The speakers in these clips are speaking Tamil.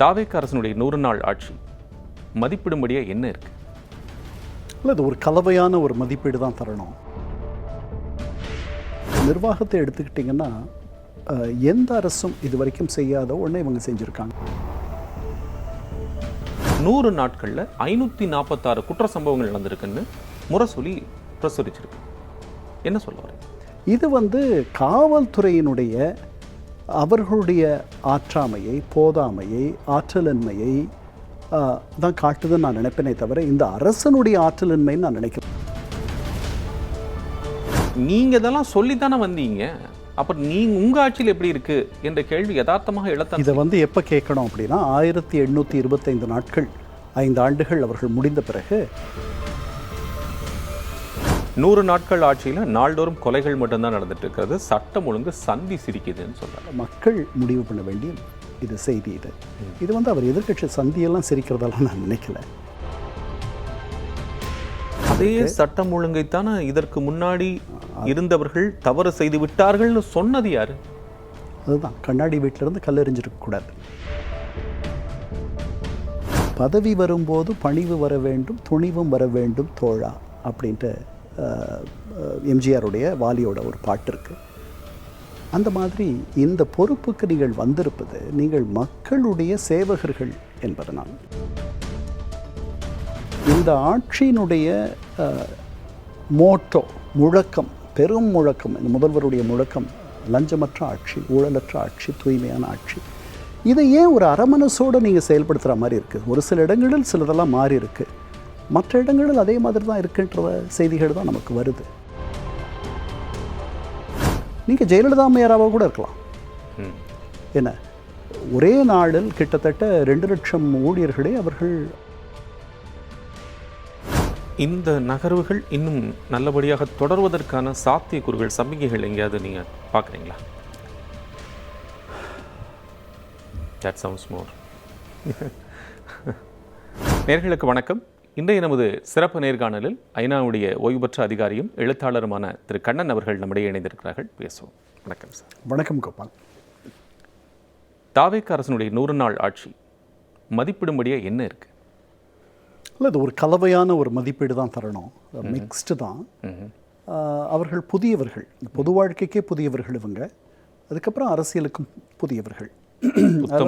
தாவேக அரசனுடைய 100 நாள் ஆட்சி மதிப்பிடும்படியாக என்ன இருக்கு? இல்லை, இது ஒரு கலவையான ஒரு மதிப்பீடு தான் தரணும். நிர்வாகத்தை எடுத்துக்கிட்டிங்கன்னா எந்த அரசும் இது வரைக்கும் செய்யாத ஒன்றை இவங்க செஞ்சுருக்காங்க. 100 நாட்களில் 546 குற்ற சம்பவங்கள் நடந்திருக்குன்னு முரசொலி பிரசுரிச்சிருக்கு. என்ன சொல்ல வரீங்க? இது காவல்துறையினுடைய அவர்களுடைய ஆற்றாமையை, போதாமையை, ஆற்றலின்மையை தான் காட்டுதுன்னு நான் நினைப்பேனே தவிர இந்த அரசனுடைய ஆற்றலின்மைன்னு நான் நினைக்கிறேன். நீங்க இதெல்லாம் சொல்லித்தானே வந்தீங்க, அப்புறம் நீங்க உங்க ஆட்சியில் எப்படி இருக்கு என்ற கேள்வி யதார்த்தமாக எழத்தான். இதை எப்போ கேட்கணும் அப்படின்னா 1825 நாட்கள், 5 ஆண்டுகள் அவர்கள் முடிந்த பிறகு 100 நாட்கள் ஆட்சியில் நாள்தோறும் கொலைகள் மட்டும்தான் நடந்துட்டு இருக்கிறது, சட்டம் ஒழுங்கு சந்தி சிரிக்குதுன்னு சொல்றாங்க. மக்கள் முடிவு பண்ண வேண்டிய இது செய்தி. இது அவர் எதிர்கட்சி சந்தியெல்லாம் சிரிக்கிறதெல்லாம் நான் நினைக்கல. அதே சட்டம் ஒழுங்கைத்தானே இதற்கு முன்னாடி இருந்தவர்கள் தவறு செய்து விட்டார்கள்னு சொன்னது யாரு? அதுதான், கண்ணாடி வீட்டிலிருந்து கல்லெறிஞ்சிருக்க கூடாது. பதவி வரும்போது பணிவு வர வேண்டும், துணிவும் வர வேண்டும் தோழா அப்படின்ட்டு எம்ஜிஆருடைய வாலியோட ஒரு பாட்டு இருக்கு. அந்த மாதிரி இந்த பொறுப்புக்கு நீங்கள் வந்திருப்பது நீங்கள் மக்களுடைய சேவகர்கள் என்பதனால். இந்த ஆட்சியினுடைய மோட்டோ, முழக்கம், பெரும் முழக்கம், இந்த முதல்வருடைய முழக்கம் லஞ்சமற்ற ஆட்சி, ஊழலற்ற ஆட்சி, தூய்மையான ஆட்சி. இதை ஏன் ஒரு அரமனசோடு நீங்கள் செயல்படுத்துகிற மாதிரி இருக்குது? ஒரு சில இடங்களில் சிலதெல்லாம் மாறி இருக்குது, மற்ற இடங்களில் அதே மாதிரி தான் இருக்குன்ற செய்திகள் தான் நமக்கு வருது. நீங்கள் ஜெயலலிதா அம்மையாராக கூட இருக்கலாம். என்ன, ஒரே நாளில் கிட்டத்தட்ட 2 லட்சம் ஊழியர்களே அவர்கள். இந்த நகர்வுகள் இன்னும் நல்லபடியாக தொடர்வதற்கான சாத்தியக்கூறுகள், சமிகைகள் எங்கேயாவது நீங்கள் பார்க்குறீங்களா? That sounds more. நேயர்களுக்கு வணக்கம். இன்றைய நமது சிறப்பு நேர்காணலில் ஐநாவுடைய ஓய்வு பெற்ற அதிகாரியும் எழுத்தாளருமான திரு கண்ணன் அவர்கள் நம்முடைய இணைந்திருக்கிறார்கள். பேசுவோம். வணக்கம் சார். வணக்கம் கோபால். தாவேக அரசனுடைய 100 நாள் ஆட்சி மதிப்பிடும்படியாக என்ன இருக்கு? இல்லை, இது ஒரு கலவையான ஒரு மதிப்பீடு தான் தரணும். மிக்ஸ்டு தான். அவர்கள் புதியவர்கள், இந்த பொது வாழ்க்கைக்கே புதியவர்கள் இவங்க, அதுக்கப்புறம் அரசியலுக்கும் புதியவர்கள்,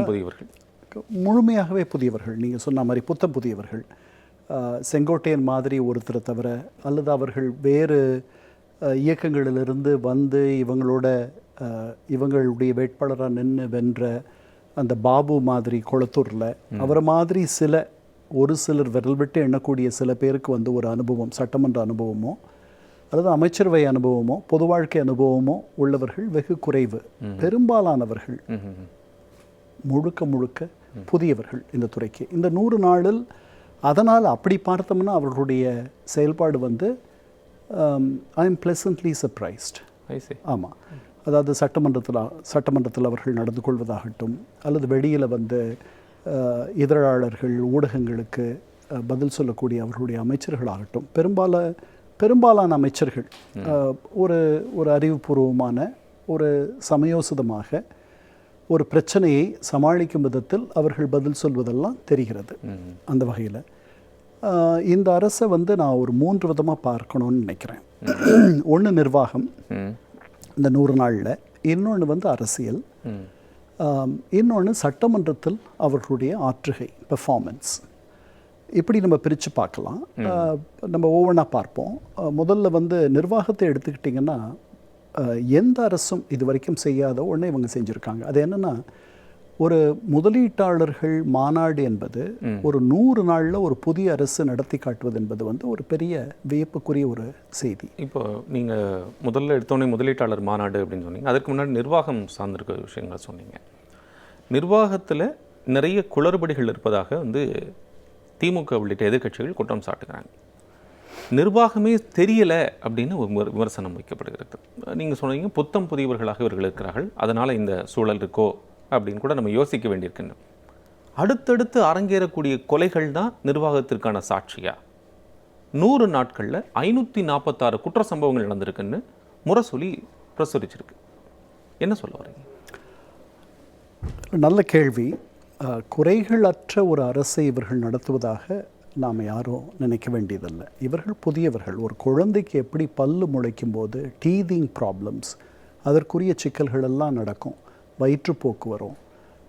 புதியவர்கள், முழுமையாகவே புதியவர்கள். நீங்கள் சொன்ன மாதிரி புத்தம் புதியவர்கள். செங்கோட்டையன் மாதிரி ஒருத்தரை தவிர, அல்லது அவர்கள் வேறு இயக்கங்களிலிருந்து வந்து இவங்களுடைய வேட்பாளராக நின்று வென்ற அந்த பாபு மாதிரி கொளத்தூரில் அவரை மாதிரி ஒரு சிலர் விரல் விட்டு எண்ணக்கூடிய சில பேருக்கு ஒரு அனுபவம், சட்டமன்ற அனுபவமோ அல்லது அமைச்சரவை அனுபவமோ பொது வாழ்க்கை அனுபவமோ உள்ளவர்கள் வெகு குறைவு. பெரும்பாலானவர்கள் முழுக்க புதியவர்கள் இந்த துறைக்கு. இந்த 100 நாளில் அதனால் அப்படி பார்த்தோம்னா அவர்களுடைய செயல்பாடு ஐ எம் பிளசன்ட்லி சர்ப்ரைஸ்ட். ஆமாம், அதாவது சட்டமன்றத்தில் அவர்கள் நடந்து கொள்வதாகட்டும், அல்லது வெளியில் இதழாளர்கள், ஊடகங்களுக்கு பதில் சொல்லக்கூடிய அவர்களுடைய அமைச்சர்களாகட்டும், பெரும்பாலான அமைச்சர்கள் ஒரு அறிவுபூர்வமான, ஒரு சமயோசிதமாக ஒரு பிரச்சனையை சமாளிக்கும் விதத்தில் அவர்கள் பதில் சொல்வதெல்லாம் தெரிகிறது. அந்த வகையில் இந்த அரசை நான் ஒரு 3 விதமாக பார்க்கணும்னு நினைக்கிறேன். ஒன்று நிர்வாகம், இந்த 100 நாளில். இன்னொன்று அரசியல். இன்னொன்று சட்டமன்றத்தில் அவர்களுடைய ஆற்றுகை, பெர்ஃபார்மன்ஸ். இப்படி நம்ம பிரித்து பார்க்கலாம். நம்ம ஒவ்வொன்றா பார்ப்போம். முதல்ல நிர்வாகத்தை எடுத்துக்கிட்டிங்கன்னா எந்த அரசும் இது வரைக்கும் செய்யாத ஒன்றை இவங்க செஞ்சுருக்காங்க. அது என்னென்னா, ஒரு முதலீட்டாளர்கள் மாநாடு என்பது ஒரு 100 நாளில் ஒரு புதிய அரசு நடத்தி காட்டுவது என்பது ஒரு பெரிய வியப்புக்குரிய ஒரு செய்தி. இப்போ நீங்கள் முதல்ல எடுத்தோடனே முதலீட்டாளர் மாநாடு அப்படின்னு சொன்னீங்க. அதுக்கு முன்னாடி நிர்வாகம் சார்ந்திருக்க விஷயங்கள் சொன்னீங்க. நிர்வாகத்தில் நிறைய குளறுபடிகள் இருப்பதாக திமுக உள்ளிட்ட எதிர்க்கட்சிகள் குற்றம் சாட்டுகிறாங்க. நிர்வாகமே தெரியலை அப்படின்னு ஒரு விமர்சனம் வைக்கப்படுகிறது. நீங்கள் சொன்னீங்க புத்தம் புதியவர்களாக இவர்கள் இருக்கிறார்கள், அதனால் இந்த சூழல் இருக்கோ அப்படின்னு கூட நம்ம யோசிக்க வேண்டியிருக்கின்றோம். அடுத்தடுத்து அரங்கேறக்கூடிய கொலைகள் தான் நிர்வாகத்திற்கான சாட்சியா? 100 நாட்களில் 546 குற்ற சம்பவங்கள் நடந்திருக்குன்னு முரசொலி பிரசுரிச்சிருக்கு. என்ன சொல்ல வரீங்க? நல்ல கேள்வி. குறைகளற்ற ஒரு அரசை இவர்கள் நடத்துவதாக நாம் யாரும் நினைக்க வேண்டியதில்லை. இவர்கள் புதியவர்கள். ஒரு குழந்தைக்கு எப்படி பல்லு முளைக்கும் போது டீதிங் ப்ராப்ளம்ஸ், அதற்குரிய சிக்கல்கள் எல்லாம் நடக்கும். வயிற்றுப்போக்கு வரும்.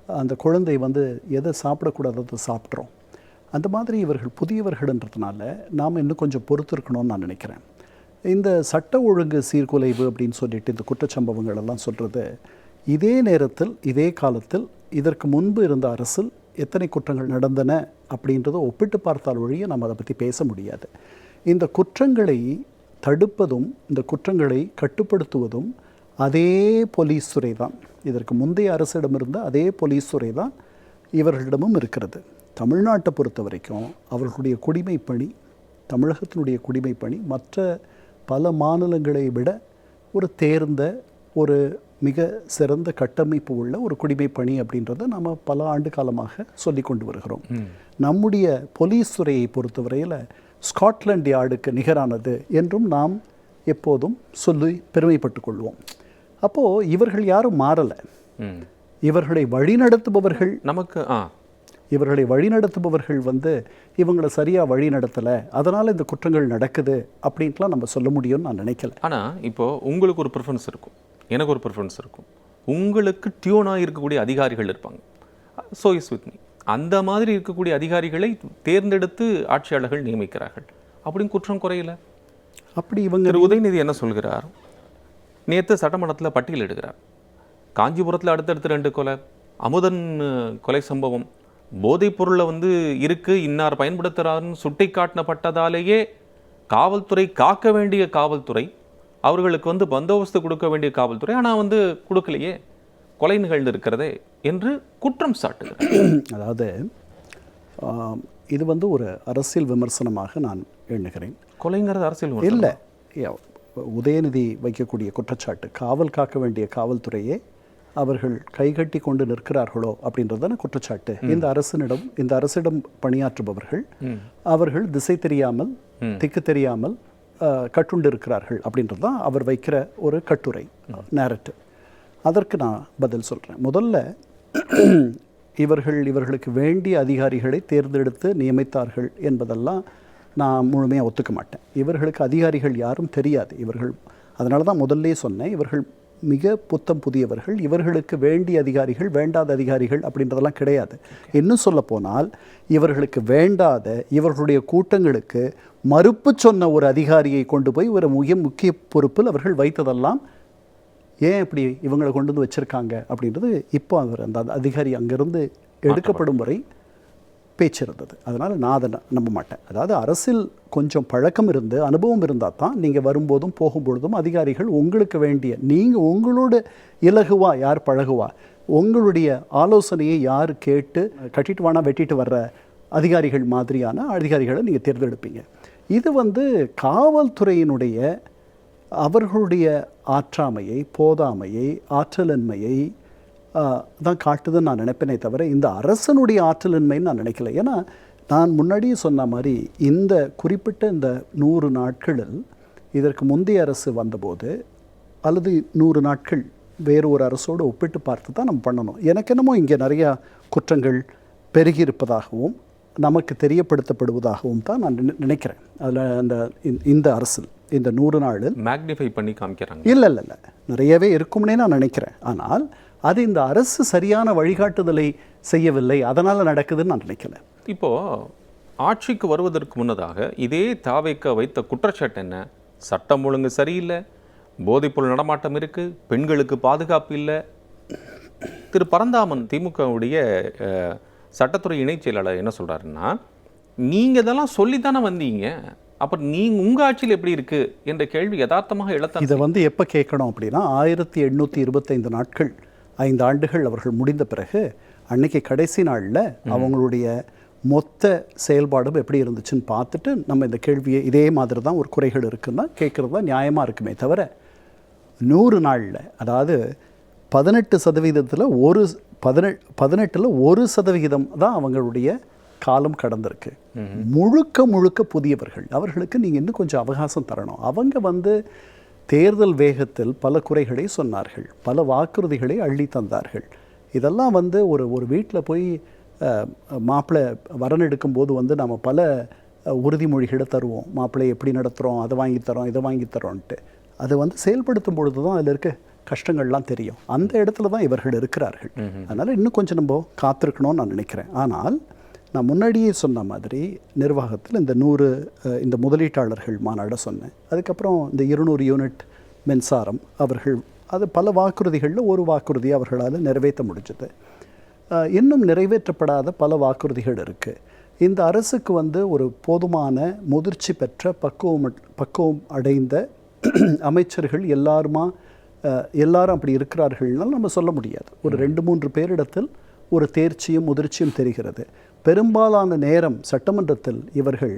அந்த குழந்தை எதை சாப்பிடக்கூடாது அதை சாப்பிட்றோம். அந்த மாதிரி இவர்கள் புதியவர்கள்ன்றதுனால நாம் இன்னும் கொஞ்சம் பொறுத்திருக்கணும்னு நான் நினைக்கிறேன். இந்த சட்ட ஒழுங்கு சீர்குலைவு அப்படின்னு சொல்லிட்டு இந்த குற்றச்சம்பவங்கள் எல்லாம் சொல்கிறது, இதே நேரத்தில் இதே காலத்தில் இதற்கு முன்பு இருந்த அரசில் எத்தனை குற்றங்கள் நடந்தன அப்படின்றத ஒப்பிட்டு பார்த்தால் ஒழிய நம்ம அதை பற்றி பேச முடியாது. இந்த குற்றங்களை தடுப்பதும் இந்த குற்றங்களை கட்டுப்படுத்துவதும் அதே போலீஸ் துறை தான். இதற்கு முந்தைய அரசிடம் இருந்த அதே போலீஸ் துறை தான் இவர்களிடமும் இருக்கிறது. தமிழ்நாட்டை பொறுத்த வரைக்கும் அவர்களுடைய குடிமைப்பணி, தமிழகத்தினுடைய குடிமைப்பணி மற்ற பல மாநிலங்களை விட ஒரு தேர்ந்த ஒரு மிக சிறந்த கட்டமைப்பு உள்ள ஒரு குடிமைப்பணி அப்படின்றத நம்ம பல ஆண்டு காலமாக சொல்லி கொண்டு வருகிறோம். நம்முடைய போலீஸ் துறையை பொறுத்தவரையில் ஸ்காட்லாண்ட் யார்டுக்கு நிகரானது என்றும் நாம் எப்போதும் சொல்லி பெருமைப்பட்டு கொள்வோம். அப்போது இவர்கள் யாரும் மாறலை. இவர்களை வழிநடத்துபவர்கள் இவர்களை வழிநடத்துபவர்கள் இவங்களை சரியாக வழி நடத்தலை, அதனால் இந்த குற்றங்கள் நடக்குது அப்படின்ட்டுலாம் நம்ம சொல்ல முடியும்னு நான் நினைக்கல. ஆனால் இப்போது உங்களுக்கு ஒரு ப்ரிஃபரன்ஸ் இருக்கும், எனக்கு ஒரு ப்ரிஃபரன்ஸ் இருக்கும், உங்களுக்கு டியூனாக இருக்கக்கூடிய அதிகாரிகள் இருப்பாங்க. So is with me. அந்த மாதிரி இருக்கக்கூடிய அதிகாரிகளை தேர்ந்தெடுத்து ஆட்சியாளர்கள் நியமிக்கிறார்கள். அப்படின்னு குற்றம் குறையல. அப்படி இவங்க உதயநிதி என்ன சொல்கிறார்? நேற்று சட்டமன்றத்தில் பட்டியல் எடுக்கிறார். காஞ்சிபுரத்தில் அடுத்தடுத்து 2 கொலை, அமுதன் கொலை சம்பவம், போதைப் பொருளில் இருக்குது, இன்னார் பயன்படுத்துகிறாருன்னு சுட்டி காட்டினப்பட்டதாலேயே காவல்துறை காக்க வேண்டிய காவல்துறை, அவர்களுக்கு பந்தோபஸ்து கொடுக்க வேண்டிய காவல்துறை ஆனால் கொடுக்கலையே, கொலை நிகழ்ந்து இருக்கிறதே என்று குற்றம் சாட்டுகிறார். அதாவது இது ஒரு அரசியல் விமர்சனமாக நான் எண்ணுகிறேன். கொலைங்கிறது அரசியல் இல்லை. உதயநிதி வைக்கக்கூடிய குற்றச்சாட்டு காவல் காக்க வேண்டிய காவல்துறையே அவர்கள் கைகட்டி கொண்டு நிற்கிறார்களோ அப்படின்றதான குற்றச்சாட்டு. இந்த அரசிடம் பணியாற்றுபவர்கள் அவர்கள் திசை தெரியாமல் திக்கு தெரியாமல் கட்டுண்டு இருக்கிறார்கள் அப்படின்றது தான் அவர் வைக்கிற ஒரு கட்டுரை, நேரட்டிவ். அதற்கு நான் பதில் சொல்கிறேன். முதல்ல இவர்களுக்கு வேண்டிய அதிகாரிகளை தேர்ந்தெடுத்து நியமித்தார்கள் என்பதெல்லாம் நான் முழுமையாக ஒத்துக்க மாட்டேன். இவர்களுக்கு அதிகாரிகள் யாரும் தெரியாது. அதனால தான் முதல்லே சொன்னேன், இவர்கள் மிக புத்தம் புதியவர்கள். இவர்களுக்கு வேண்டிய அதிகாரிகள் வேண்டாத அதிகாரிகள் அப்படின்றதெல்லாம் கிடையாது. இன்னும் சொல்ல போனால் இவர்களுக்கு வேண்டாத இவர்களுடைய கூட்டங்களுக்கு மறுப்பு சொன்ன ஒரு அதிகாரியை கொண்டு போய் ஒரு முக்கிய பொறுப்பில் அவர்கள் வைத்ததெல்லாம் ஏன் இப்படி இவங்களை கொண்டு வச்சுருக்காங்க அப்படின்றது இப்போ அந்த அதிகாரி அங்கேருந்து எடுக்கப்படும் வரை பேச்சு இருந்தது. அதனால் நான் அதை நம்ப மாட்டேன். அதாவது அரசில் கொஞ்சம் பழக்கம் இருந்து அனுபவம் இருந்தால் தான் நீங்கள் வரும்போதும் போகும்பொழுதும் அதிகாரிகள் உங்களுக்கு வேண்டிய, நீங்கள் உங்களோட இலகுவா யார் பழகுவா, உங்களுடைய ஆலோசனையை யார் கேட்டு கட்டிட்டு வானா வெட்டிட்டு வர்ற அதிகாரிகள் மாதிரியான அதிகாரிகளை நீங்கள் தேர்ந்தெடுப்பீங்க. இது காவல்துறையினுடைய அவர்களுடைய ஆற்றாமையை, போதாமையை, ஆற்றலின்மையை தான் காட்டுதுன்னு நான் நினைப்பேனே தவிர இந்த அரசனுடைய ஆற்றலின்மைன்னு நான் நினைக்கல. ஏன்னா நான் முன்னாடியே சொன்ன மாதிரி இந்த குறிப்பிட்ட இந்த 100 நாட்களில் இதற்கு முந்தைய அரசு வந்தபோது அல்லது 100 நாட்கள் வேறு ஒரு அரசோடு ஒப்பிட்டு பார்த்து தான் நம்ம பண்ணணும். எனக்கு என்னமோ இங்கே நிறையா குற்றங்கள் பெருகியிருப்பதாகவும் நமக்கு தெரியப்படுத்தப்படுவதாகவும் தான் நான் நினைக்கிறேன். அதில் இந்த அரசில் இந்த 100 நாளில் மேக்னிஃபை பண்ணி காமிக்கிறாங்க. இல்லை நிறையவே இருக்கும்னே நான் நினைக்கிறேன். ஆனால் அது இந்த அரசு சரியான வழிகாட்டுதலை செய்யவில்லை, அதனால் நடக்குதுன்னு நான் நினைக்கல. இப்போது ஆட்சிக்கு வருவதற்கு முன்னதாக இதே தாவேக்க வைத்த குற்றச்சாட்டு என்ன? சட்டம் ஒழுங்கு சரியில்லை, போதைப்பொருள் நடமாட்டம் இருக்குது, பெண்களுக்கு பாதுகாப்பு இல்லை. திரு பரந்தாமன் திமுகவுடைய சட்டத்துறை இணைச் செயலாளர் என்ன சொல்கிறாருன்னா, நீங்கள் இதெல்லாம் சொல்லித்தானே வந்தீங்க, அப்புறம் உங்கள் ஆட்சியில் எப்படி இருக்குது என்ற கேள்வி யதார்த்தமாக எழத்தான். இதை எப்போ கேட்கணும் அப்படின்னா 1825 நாட்கள் 5 ஆண்டுகள் அவர்கள் முடிந்த பிறகு அன்னைக்கு கடைசி நாளில் அவங்களுடைய மொத்த செயல்பாடும் எப்படி இருந்துச்சுன்னு பார்த்துட்டு நம்ம இந்த கேள்வியை இதே மாதிரி தான் ஒரு குறைகள் இருக்குன்னா கேட்குறது தான் நியாயமாக இருக்குமே தவிர 100 நாளில், அதாவது 18% 1% தான் அவங்களுடைய காலம் கடந்திருக்கு. முழுக்க புதியவர்கள். அவர்களுக்கு நீங்கள் இன்னும் கொஞ்சம் அவகாசம் தரணும். அவங்க தேர்தல் வேகத்தில் பல குறைகளை சொன்னார்கள், பல வாக்குறுதிகளை அள்ளி தந்தார்கள். இதெல்லாம் ஒரு வீட்டில் போய் மாப்பிள்ளை வரன் எடுக்கும்போது வந்து நம்ம பல உறுதிமொழிகளை தருவோம். மாப்பிள்ளை எப்படி நடத்துகிறோம், அதை வாங்கித்தரோம், இதை வாங்கித்தரோன்ட்டு. அது வந்து செயல்படுத்தும் பொழுது தான் அதில் இருக்க கஷ்டங்கள்லாம் தெரியும். அந்த இடத்துல தான் இவர்கள் இருக்கிறார்கள். அதனால் இன்னும் கொஞ்சம் நம்ம காத்திருக்கணும்னு நான் நினைக்கிறேன். ஆனால் நான் முன்னாடியே சொன்ன மாதிரி நிர்வாகத்தில் இந்த முதலீட்டாளர்கள் மாநாட சொன்னேன். அதுக்கப்புறம் இந்த 200 யூனிட் மின்சாரம் அவர்கள் அது பல வாக்குறுதிகளில் ஒரு வாக்குறுதி அவர்களால் நிறைவேற்ற முடிஞ்சது. இன்னும் நிறைவேற்றப்படாத பல வாக்குறுதிகள் இருக்குது. இந்த அரசுக்கு வந்து ஒரு போதுமான முதிர்ச்சி பெற்ற பக்குவம் அடைந்த அமைச்சர்கள் எல்லாரும் அப்படி இருக்கிறார்கள்னாலும் நம்ம சொல்ல முடியாது. ஒரு 2-3 பேரிடத்தில் ஒரு தேர்ச்சியும் முதிர்ச்சியும் தெரிகிறது. பெரும்பாலான நேரம் சட்டமன்றத்தில் இவர்கள்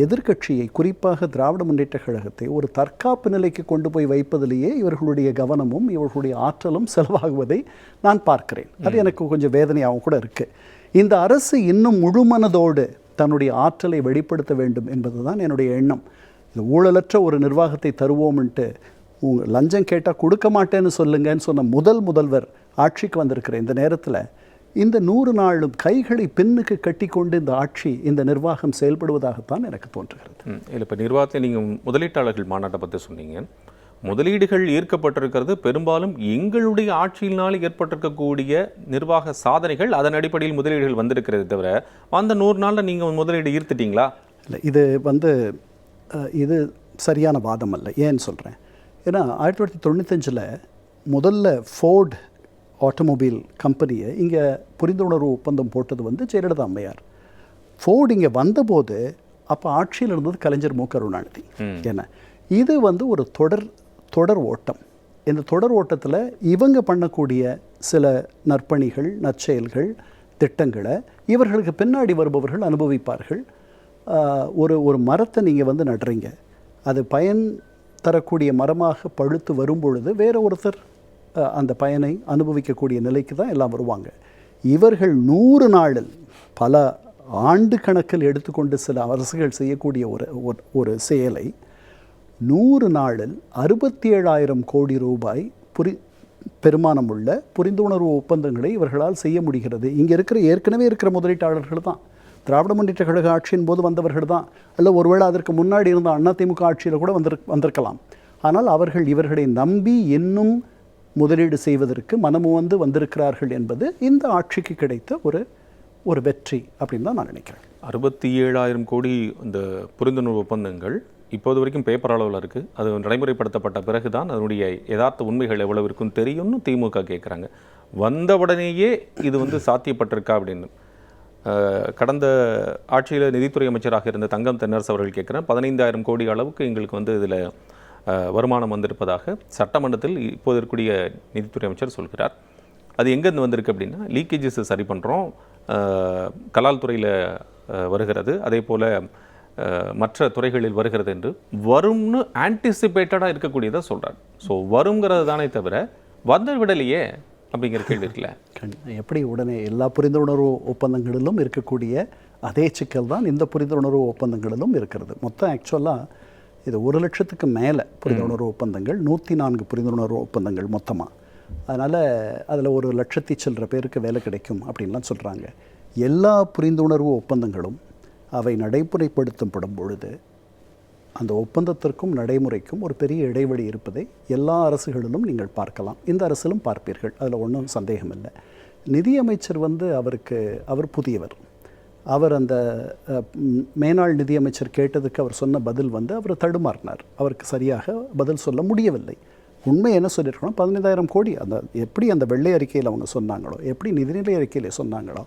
எதிர்க்கட்சியை, குறிப்பாக திராவிட முன்னேற்ற கழகத்தை ஒரு தற்காப்பு நிலைக்கு கொண்டு போய் வைப்பதிலேயே இவர்களுடைய கவனமும் இவர்களுடைய ஆற்றலும் செலவாகுவதை நான் பார்க்கிறேன். அது எனக்கு கொஞ்சம் வேதனையாகவும் கூட இருக்குது. இந்த அரசு இன்னும் முழுமனதோடு தன்னுடைய ஆற்றலை வெளிப்படுத்த வேண்டும் என்பது தான் என்னுடைய எண்ணம். இந்த ஊழலற்ற ஒரு நிர்வாகத்தை தருவோம்ன்ட்டு லஞ்சம் கேட்டால் கொடுக்க மாட்டேன்னு சொல்லுங்கன்னு சொன்ன முதல்வர் ஆட்சிக்கு வந்திருக்கிற இந்த நேரத்தில் இந்த 100 நாளும் கைகளை பின்னுக்கு கட்டி கொண்டு இந்த ஆட்சி, இந்த நிர்வாகம் செயல்படுவதாகத்தான் எனக்கு தோன்றுகிறது. இல்லை, இப்போ நிர்வாகத்தில் நீங்கள் முதலீட்டாளர்கள் மாநாட்டை பற்றி சொன்னீங்க. முதலீடுகள் ஈர்க்கப்பட்டிருக்கிறது பெரும்பாலும் எங்களுடைய ஆட்சியினால் ஏற்பட்டிருக்கக்கூடிய நிர்வாக சாதனைகள், அதன் அடிப்படையில் முதலீடுகள் வந்திருக்கிறது தவிர அந்த 100 நாளில் நீங்கள் முதலீடு ஈர்த்துட்டீங்களா? இல்லை, இது சரியான வாதம் அல்ல. ஏன்னு சொல்கிறேன், ஏன்னா 1995 முதல்ல ஃபோர்ட் ஆட்டோமொபைல் கம்பெனியை இங்கே புரிந்துணர்வு ஒப்பந்தம் போட்டது வந்து ஜெயலலிதா அம்மையார். ஃபோர்டு இங்கே வந்தபோது அப்போ ஆட்சியில் இருந்தது கலைஞர் மு. கருணாநிதி. ஏன்னா இது வந்து ஒரு தொடர் ஓட்டம். இந்த தொடர் ஓட்டத்தில் இவங்க பண்ணக்கூடிய சில நற்பணிகள், நற்செயல்கள், திட்டங்களை இவர்களுக்கு பின்னாடி வருபவர்கள் அனுபவிப்பார்கள். ஒரு மரத்தை நீங்கள் வந்து நடுறீங்க, அது பயன் தரக்கூடிய மரமாக பழுத்து வரும் பொழுது வேற ஒருத்தர் அந்த பயனை அனுபவிக்கக்கூடிய நிலைக்கு தான் எல்லாம் வருவாங்க. இவர்கள் 100 நாளில் பல ஆண்டு கணக்கில் எடுத்துக்கொண்டு சில அரசுகள் செய்யக்கூடிய ஒரு செயலை 100 நாளில் 67,000 கோடி ரூபாய் பெருமானம் உள்ள புரிந்துணர்வு ஒப்பந்தங்களை இவர்களால் செய்ய முடிகிறது. இங்கே ஏற்கனவே இருக்கிற முதலீட்டாளர்கள் தான், திராவிட முன்னேற்ற கழக ஆட்சியின் போது வந்தவர்கள் தான், அல்ல ஒருவேளை அதற்கு முன்னாடி இருந்த அதிமுக ஆட்சியில் கூட வந்திருக்கலாம். ஆனால் அவர்கள் இவர்களை நம்பி இன்னும் முதலீடு செய்வதற்கு மனமுவந்து வந்திருக்கிறார்கள் என்பது இந்த ஆட்சிக்கு கிடைத்த ஒரு வெற்றி அப்படின்னு தான் நான் நினைக்கிறேன். 67,000 கோடி இந்த புரிந்துணர்வு ஒப்பந்தங்கள் இப்போது வரைக்கும் பேப்பர் அளவில் இருக்குது. அது நடைமுறைப்படுத்தப்பட்ட பிறகு தான் அதனுடைய யதார்த்த உண்மைகள் எவ்வளவு இருக்குன்னு தெரியும்னு திமுக கேட்குறாங்க. வந்த உடனேயே இது வந்து சாத்தியப்பட்டிருக்கா அப்படின்னு கடந்த ஆட்சியில் நிதித்துறை அமைச்சராக இருந்த தங்கம் தென்னரசு அவர்கள் கேட்குறேன். 15,000 கோடி அளவுக்கு எங்களுக்கு வந்து இதில் வருமானம் வந்திருப்பதாக சட்டமன்றத்தில் இப்போது இருக்கக்கூடிய நிதித்துறை அமைச்சர் சொல்கிறார். அது எங்கேருந்து வந்திருக்கு அப்படின்னா, லீக்கேஜஸை சரி பண்ணுறோம், கலால் துறையில் வருகிறது, அதே போல் மற்ற துறைகளில் வருகிறது என்று வரும்னு ஆன்டிசிபேட்டடாக இருக்கக்கூடியதை சொல்கிறார். ஸோ வருங்கிறது தானே தவிர வந்து விடலையே அப்படிங்கிற கேள்வி இருக்குல்ல. எப்படி உடனே எல்லா புரிந்துணர்வு ஒப்பந்தங்களிலும் இருக்கக்கூடிய அதே சிக்கல் தான் இந்த புரிந்துணர்வு ஒப்பந்தங்களிலும் இருக்கிறது. மொத்தம் ஆக்சுவலாக இது 1 லட்சத்துக்கு மேலே புரிந்துணர்வு ஒப்பந்தங்கள், 104 புரிந்துணர்வு ஒப்பந்தங்கள் மொத்தமாக. அதனால் அதில் 1 லட்சத்தி சில்லற பேருக்கு வேலை கிடைக்கும் அப்படின்லாம் சொல்கிறாங்க. எல்லா புரிந்துணர்வு ஒப்பந்தங்களும் அவை நடைமுறைப்படுத்தப்படும் பொழுது அந்த ஒப்பந்தத்திற்கும் நடைமுறைக்கும் ஒரு பெரிய இடைவெளி இருப்பதை எல்லா அரசுகளிலும் நீங்கள் பார்க்கலாம். இந்த அரசிலும் பார்ப்பீர்கள், அதில் ஒன்றும் சந்தேகம் இல்லை. நிதியமைச்சர் வந்து அவர் புதியவர். அவர் அந்த மேனாள் நிதியமைச்சர் கேட்டதுக்கு அவர் சொன்ன பதில் வந்து அவர் தடுமாறினார். அவருக்கு சரியாக பதில் சொல்ல முடியவில்லை. உண்மை என்ன சொல்லியிருக்கணும், 15,000 கோடி எப்படி அந்த வெள்ளை அறிக்கையில் அவங்க சொன்னாங்களோ, எப்படி நிதிநிலை அறிக்கையில் சொன்னாங்களோ,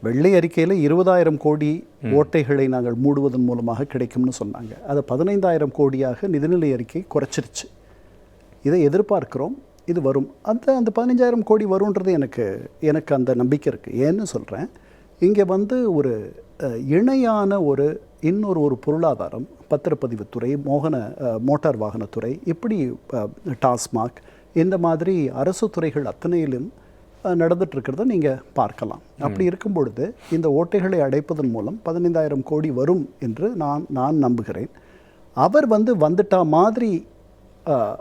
வெள்ளை அறிக்கையில் 20,000 கோடி ஓட்டைகளை நாங்கள் மூடுவதன் மூலமாக கிடைக்கும்னு சொன்னாங்க. அதை 15,000 கோடியாக நிதிநிலை அறிக்கை குறைச்சிருச்சு. இதை எதிர்பார்க்கிறோம், இது வரும். அந்த 15,000 கோடி வரும்ன்றது எனக்கு அந்த நம்பிக்கை இருக்குது. ஏன்னு சொல்கிறேன், இங்கே வந்து ஒரு இணையான இன்னொரு பொருளாதாரம், பத்திரப்பதிவுத்துறை, மோட்டார் வாகனத்துறை, இப்படி டாஸ்மாக், இந்த மாதிரி அரசு துறைகள் அத்தனையிலும் நடந்துட்டுருக்கிறத நீங்கள் பார்க்கலாம். அப்படி இருக்கும் பொழுது இந்த ஓட்டைகளை அடைப்பதன் மூலம் 15,000 கோடி வரும் என்று நான் நம்புகிறேன். அவர் வந்துட்டா மாதிரி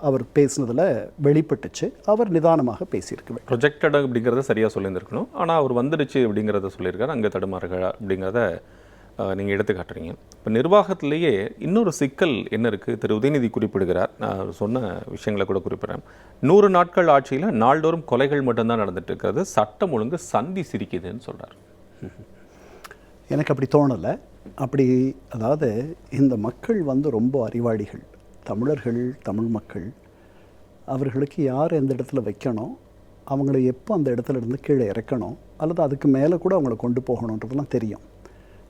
அவர் பேசினதில் வெளிப்பட்டுச்சு. அவர் நிதானமாக பேசியிருக்க வேண்டும். ப்ரொஜெக்டட் அப்படிங்கிறத சரியாக சொல்லியிருந்திருக்கணும். ஆனால் அவர் வந்துடுச்சு அப்படிங்கிறத சொல்லியிருக்காரு. அங்கே தடுமாறுகள் அப்படிங்கிறத நீங்கள் எடுத்து காட்டுறீங்க. இப்போ நிர்வாகத்திலேயே இன்னொரு சிக்கல் என்ன இருக்குது? திரு உதயநிதி குறிப்பிடுகிறார். நான் சொன்ன விஷயங்களை கூட குறிப்பிட்றேன். 100 நாட்கள் ஆட்சியில் நாள்தோறும் கொலைகள் மட்டும்தான் நடந்துட்டு இருக்கிறது, சட்டம் ஒழுங்கு சந்தி சிரிக்குதுன்னு சொல்கிறார். எனக்கு அப்படி தோணலை. அப்படி அதாவது இந்த மக்கள் ரொம்ப அறிவாளிகள், தமிழர்கள், தமிழ் மக்கள். அவர்களுக்கு யார் எந்த இடத்துல வைக்கணும், அவங்கள எப்போ அந்த இடத்துல இருந்து கீழே இறக்கணும், அல்லது அதுக்கு மேலே கூட அவங்கள கொண்டு போகணுன்றதுலாம் தெரியும்.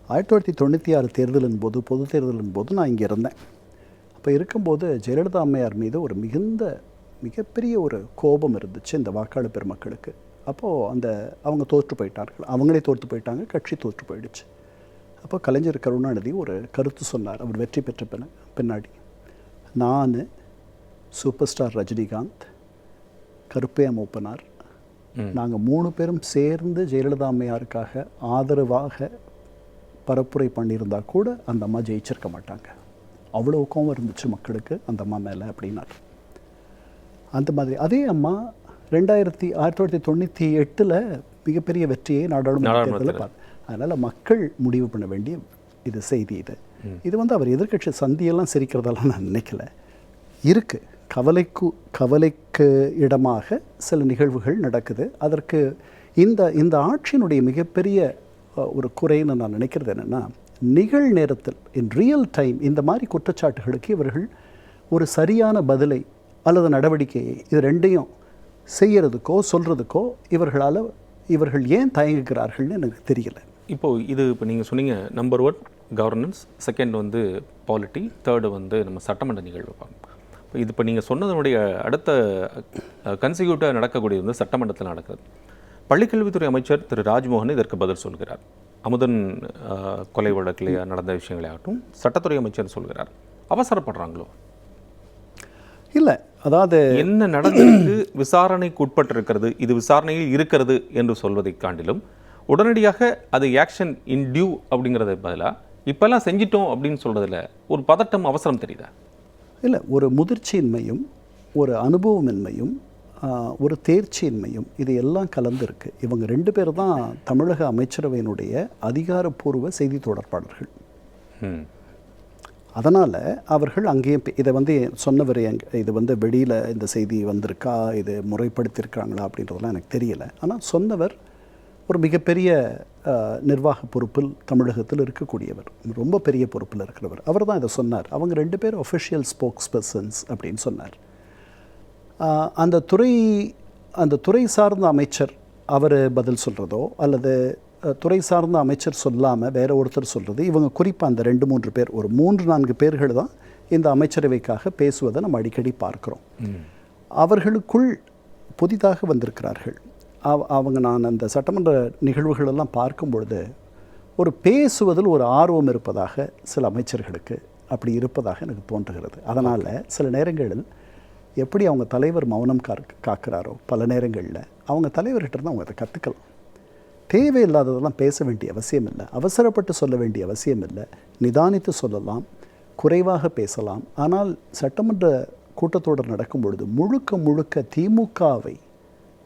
1996 தேர்தலின் போது, பொது தேர்தலின் போது நான் இங்கே இருந்தேன். அப்போ இருக்கும்போது ஜெயலலிதா அம்மையார் மீது ஒரு மிகப்பெரிய ஒரு கோபம் இருந்துச்சு இந்த வாக்காளர் பெருமக்களுக்கு. அப்போது அவங்க தோற்று போயிட்டார்கள், அவங்களே தோற்று போயிட்டாங்க, கட்சி தோற்று போயிடுச்சு. அப்போ கலைஞர் கருணாநிதி ஒரு கருத்து சொன்னார். அவர் வெற்றி பெற்ற பின்னாடி, நான், சூப்பர் ஸ்டார் ரஜினிகாந்த், கருப்பையா மூப்பனார், நாங்கள் 3 பேரும் சேர்ந்து ஜெயலலிதா அம்மையாருக்காக ஆதரவாக பரப்புரை பண்ணியிருந்தா கூட அந்த அம்மா ஜெயிச்சிருக்க மாட்டாங்க. அவ்வளோ கோவம் இருந்துச்சு மக்களுக்கு அந்த அம்மா மேலே அப்படின்னார். அந்த மாதிரி அதே அம்மா 1998 மிகப்பெரிய வெற்றியை நாடாளுமன்ற தேர்தலில் பார்த்து. அதனால் மக்கள் முடிவு பண்ண வேண்டிய இது செய்தி. இது அவர் எதிர்க்கட்சி சந்தியெல்லாம் சிரிக்கிறதெல்லாம் நான் நினைக்கல. இருக்குது கவலைக்கு இடமாக சில நிகழ்வுகள் நடக்குது. அதற்கு இந்த ஆட்சியினுடைய மிகப்பெரிய ஒரு குறைன்னு நான் நினைக்கிறது என்னென்னா, நிகழ்நேரத்தில் இன் ரியல் டைம் இந்த மாதிரி குற்றச்சாட்டுகளுக்கு இவர்கள் ஒரு சரியான பதிலை அல்லது நடவடிக்கையை இது ரெண்டையும் செய்கிறதுக்கோ சொல்கிறதுக்கோ இவர்கள் ஏன் தயங்குகிறார்கள்னு எனக்கு தெரியல. இப்போ நீங்கள் சொன்னீங்க, number 1 governance, second polity, third நம்ம சட்டமன்ற நிகழ்வு பார்க்கணும். இப்போ நீங்கள் சொன்னதனுடைய அடுத்த கன்சிக்யூட்டிவாக நடக்கக்கூடிய சட்டமன்றத்தில் நடக்கிறது. பள்ளிக்கல்வித்துறை அமைச்சர் திரு ராஜ்மோகன் இதற்கு பதில் சொல்கிறார். அமுதன் கொலை வழக்கிலேயே நடந்த விஷயங்களாகட்டும் சட்டத்துறை அமைச்சர் சொல்கிறார். அவசரப்படுறாங்களோ? இல்லை, அதாவது என்ன நடந்திருக்கு, விசாரணைக்கு உட்பட்டிருக்கிறது, இது விசாரணையில் இருக்கிறது என்று சொல்வதை காட்டிலும் உடனடியாக அது ஆக்ஷன் இன் டியூ அப்படிங்கிறத பதிலாக இப்போல்லாம் செஞ்சிட்டோம் அப்படின்னு சொல்கிறதுல ஒரு பதட்டம், அவசரம் தெரியுதா? இல்லை, ஒரு முதிர்ச்சியின்மையும் ஒரு அனுபவமின்மையும் ஒரு தேர்ச்சியின்மையும் இது எல்லாம் கலந்துருக்கு. இவங்க 2 பேர் தான் தமிழக அமைச்சரவையினுடைய அதிகாரப்பூர்வ செய்தி தொடர்பாளர்கள். அதனால் அவர்கள் அங்கேயும் இதை சொன்னவர் இது வெளியில் இந்த செய்தி வந்திருக்கா, இது முறைப்படுத்தியிருக்காங்களா அப்படின்றதெல்லாம் எனக்கு தெரியலை. ஆனால் சொன்னவர் ஒரு மிகப்பெரிய நிர்வாக பொறுப்பில் தமிழகத்தில் இருக்கக்கூடியவர், ரொம்ப பெரிய பொறுப்பில் இருக்கிறவர். அவர் தான் இதை சொன்னார். அவங்க 2 பேர் ஒஃபிஷியல் ஸ்போக்ஸ் பர்சன்ஸ் அப்படின்னு சொன்னார். அந்த துறை சார்ந்த அமைச்சர் அவர் பதில் சொல்கிறதோ அல்லது துறை சார்ந்த அமைச்சர் சொல்லாமல் வேற ஒருத்தர் சொல்கிறது, இவங்க குறிப்பாக அந்த 2-3 பேர், ஒரு 3-4 பேர்கள் தான் இந்த அமைச்சரவைக்காக பேசுவதை நம்ம அடிக்கடி பார்க்குறோம். அவர்களுக்குள் புதிதாக வந்திருக்கிறார்கள். நான் அந்த சட்டமன்ற நிகழ்வுகளெல்லாம் பார்க்கும் பொழுது ஒரு பேசுவதில் ஒரு ஆர்வம் இருப்பதாக சில அமைச்சர்களுக்கு அப்படி இருப்பதாக எனக்கு தோன்றுகிறது. அதனால் சில நேரங்களில் எப்படி அவங்க தலைவர் மௌனம் காக்கிறாரோ பல நேரங்களில் அவங்க தலைவர்கிட்ட தான் அவங்க அதை கற்றுக்கலாம். தேவையில்லாததெல்லாம் பேச வேண்டிய அவசியம் இல்லை, அவசரப்பட்டு சொல்ல வேண்டிய அவசியம் இல்லை, நிதானித்து சொல்லலாம், குறைவாக பேசலாம். ஆனால் சட்டமன்ற கூட்டத்தொடர் நடக்கும் பொழுது முழுக்க திமுகவை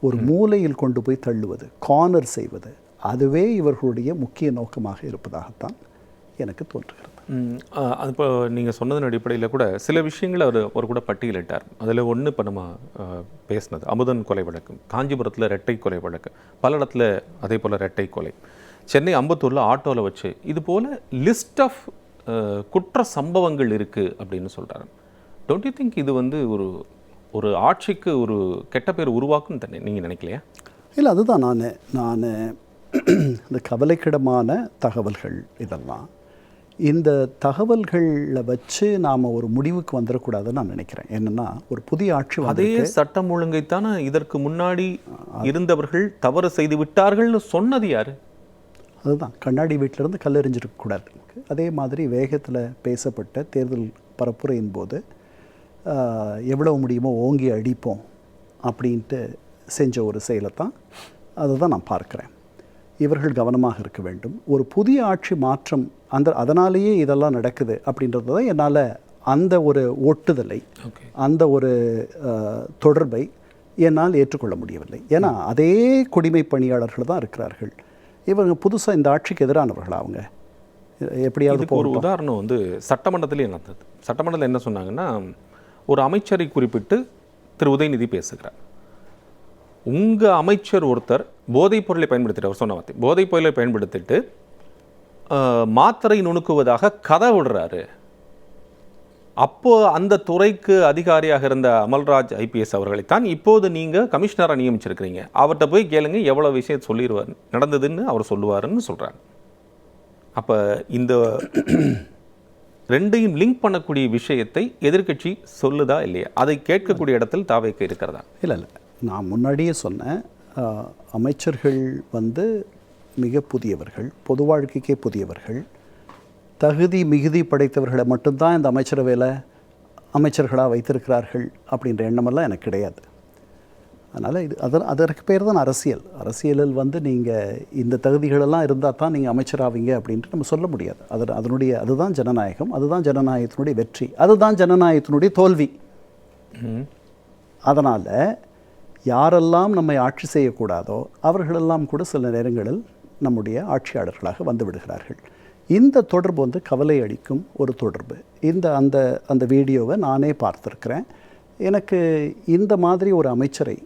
ஒரு மூலையில் கொண்டு போய் தள்ளுவது, கார்னர் செய்வது, அதுவே இவர்களுடைய முக்கிய நோக்கமாக இருப்பதாகத்தான் எனக்கு தோன்றுகிறது. இப்போ நீங்கள் சொன்னதன் அடிப்படையில் கூட சில விஷயங்களை அவர் கூட பட்டியலிட்டார். அதில் ஒன்று இப்போ நம்ம பேசினது அமுதன் கொலை வழக்கு, காஞ்சிபுரத்தில் இரட்டை கொலை வழக்கு, பல இடத்துல அதே போல் இரட்டை கொலை, சென்னை அம்பத்தூரில் ஆட்டோவில் வச்சு, இது போல் லிஸ்ட் ஆஃப் குற்ற சம்பவங்கள் இருக்குது அப்படின்னு சொல்கிறாரு. டோன்ட் யூ திங்க் இது ஒரு ஆட்சிக்கு ஒரு கெட்ட பேர் உருவாக்கும் தானே நீங்கள் நினைக்கலையா? இல்லை, அதுதான் நான் இந்த கவலைக்கிடமான தகவல்கள் இதெல்லாம், இந்த தகவல்களை வச்சு நாம் ஒரு முடிவுக்கு வந்துடக்கூடாதுன்னு நான் நினைக்கிறேன். என்னென்னா, ஒரு புதிய ஆட்சி அதே சட்டம் ஒழுங்கைத்தானே இதற்கு முன்னாடி இருந்தவர்கள் தவறு செய்து விட்டார்கள்னு சொன்னது யார்? அதுதான், கண்ணாடி வீட்டிலேருந்து கல்லெறிஞ்சிருக்கக்கூடாது. அதே மாதிரி வேகத்தில் பேசப்பட்ட தேர்தல் பரப்புரையின் போது எவ்வளோ முடியுமோ ஓங்கி அடிப்போம் அப்படின்ட்டு செஞ்ச ஒரு செயலை தான் அதை தான் நான் பார்க்குறேன். இவர்கள் கவனமாக இருக்க வேண்டும். ஒரு புதிய ஆட்சி மாற்றம் அதனாலேயே இதெல்லாம் நடக்குது அப்படின்றது தான் என்னால் அந்த ஒரு ஒட்டுதலை, அந்த ஒரு தொடர்பை என்னால் ஏற்றுக்கொள்ள முடியவில்லை. ஏன்னா அதே குடிமை பணியாளர்கள் தான் இருக்கிறார்கள். இவங்க புதுசாக இந்த ஆட்சிக்கு எதிரானவர்கள். அவங்க எப்படியாவது ஒரு உதாரணம் வந்து சட்டமன்றத்திலே நடந்தது. சட்டமன்றத்தில் என்ன சொன்னாங்கன்னா, ஒரு அமைச்சரை குறிப்பிட்டு திரு உதயநிதி பேசுகிறார். உங்கள் அமைச்சர் ஒருத்தர் போதைப் பொருளை பயன்படுத்திட்டு, அவர் சொன்ன வார்த்தை போதைப் பொருளை பயன்படுத்திட்டு மாத்திரை நுணுக்குவதாக கதை விடுறாரு. அப்போ அந்த துறைக்கு அதிகாரியாக இருந்த அமல்ராஜ் ஐபிஎஸ் அவர்களைத்தான் இப்போது நீங்கள் கமிஷனராக நியமிச்சிருக்கிறீங்க. அவர்கிட்ட போய் கேளுங்க, எவ்வளோ விஷயம் சொல்லிடுவார் நடந்ததுன்னு அவர் சொல்லுவாருன்னு சொல்கிறாங்க. அப்போ இந்த ரெண்டையும் லிங்க் பண்ணக்கூடிய விஷயத்தை எதிர்க்கட்சி சொல்லுதா இல்லையா? அதை கேட்கக்கூடிய இடத்தில் தாவேக்கு இருக்கிறதா? இல்லை, நான் முன்னாடியே சொன்னேன், அமைச்சர்கள் வந்து மிக புதியவர்கள், பொது வாழ்க்கைக்கே புதியவர்கள், தகுதி மிகுதி படைத்தவர்களை மட்டும்தான் இந்த அமைச்சரவையில் அமைச்சர்களாக வைத்திருக்கிறார்கள் அப்படின்ற எண்ணமெல்லாம் எனக்கு கிடையாது. அதனால் அதற்கு பேர் தான் அரசியல். அரசியலில் வந்து நீங்கள் இந்த தகுதிகளெல்லாம் இருந்தால் தான் நீங்கள் அமைச்சராவீங்க அப்படின்ட்டு நம்ம சொல்ல முடியாது. அதுதான் ஜனநாயகம், அதுதான் ஜனநாயகத்தினுடைய வெற்றி, அதுதான் ஜனநாயகத்தினுடைய தோல்வி. அதனால் யாரெல்லாம் நம்மை ஆட்சி செய்யக்கூடாதோ அவர்களெல்லாம் கூட சில நேரங்களில் நம்முடைய ஆட்சியாளர்களாக வந்து விடுகிறார்கள். இந்த தொடர்பு வந்து கவலை அளிக்கும் ஒரு தொடர்பு. அந்த வீடியோவை நானே பார்த்துருக்கிறேன். எனக்கு இந்த மாதிரி ஒரு அமைச்சரை